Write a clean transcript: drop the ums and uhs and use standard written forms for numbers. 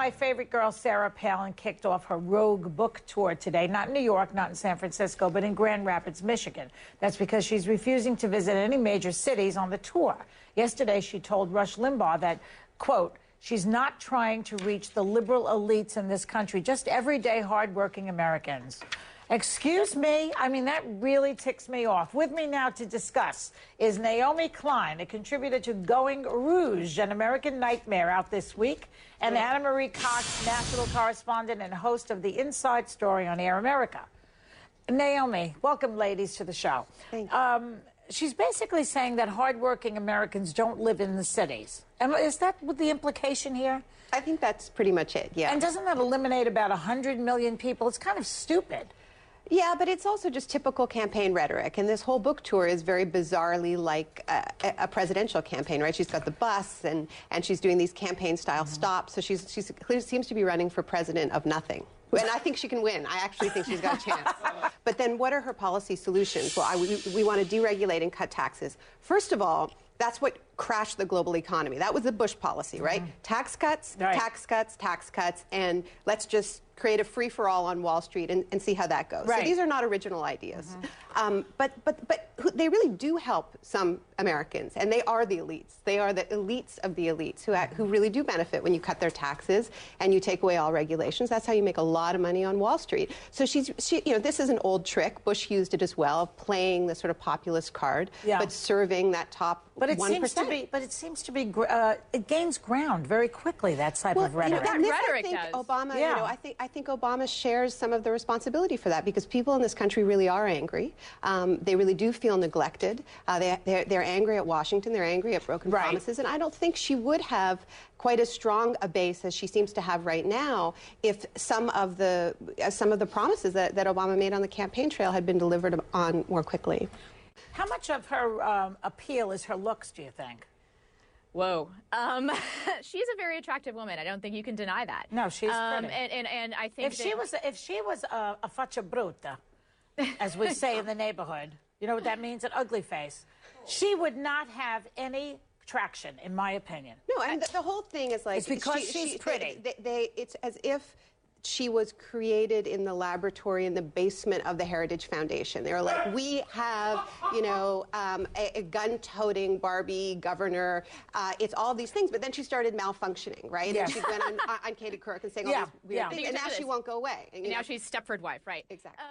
my favorite girl, Sarah Palin, kicked off her Rogue book tour today. Not in New York, not in San Francisco, but in Grand Rapids, Michigan. That's because she's refusing to visit any major cities on the tour. Yesterday, she told Rush Limbaugh that, quote, she's not trying to reach the liberal elites in this country, just everyday, hardworking Americans. Excuse me? I mean, that really ticks me off. With me now to discuss is Naomi Klein, a contributor to Going Rouge, an American Nightmare, out this week, and Anna Marie Cox, national correspondent and host of the Inside Story on Air America. Naomi, welcome, ladies, to the show. Thank you. She's basically saying that hardworking Americans don't live in the cities. And is that the implication here? I think that's pretty much it, yeah. And doesn't that eliminate about 100 million people? It's kind of stupid. Yeah, but it's also just typical campaign rhetoric. And this whole book tour is very bizarrely like a presidential campaign, right? She's got the bus and she's doing these campaign-style stops. So she seems to be running for president of nothing. And I think she can win. I actually think she's got a chance. But then what are her policy solutions? Well, we want to deregulate and cut taxes. First of all, that's what crashed the global economy. That was the Bush policy, right? Tax cuts, tax cuts, tax cuts, and let's just create a free-for-all on Wall Street and see how that goes. So these are not original ideas. But they really do help some Americans, and they are the elites. They are the elites of the elites who really do benefit when you cut their taxes and you take away all regulations. That's how you make a lot of money on Wall Street. So this is an old trick. Bush used it as well, playing the sort of populist card, but serving that top 1%. But it seems to be it gains ground very quickly, that type of rhetoric. I think Obama, I think Obama shares some of the responsibility for that, because people in this country really are angry. They really do feel neglected. They're angry at Washington. They're angry at broken promises. And I don't think she would have quite as strong a base as she seems to have right now if some of the promises that Obama made on the campaign trail had been delivered on more quickly. How much of her appeal is her looks, do you think? Whoa. She's a very attractive woman. I don't think you can deny that. No, she's pretty. And I think if she was a faccia brutta, as we say in the neighborhood, you know what that means? An ugly face. She would not have any traction, in my opinion. No, and the whole thing is like... It's because she's pretty. It's as if she was created in the laboratory in the basement of the Heritage Foundation. They were like, we have, you know, a gun-toting Barbie governor. It's all these things. But then she started malfunctioning, right? Yeah. And she went on Katie Couric and saying all these weird things. And now she won't go away. And now she's Stepford wife, right? Exactly.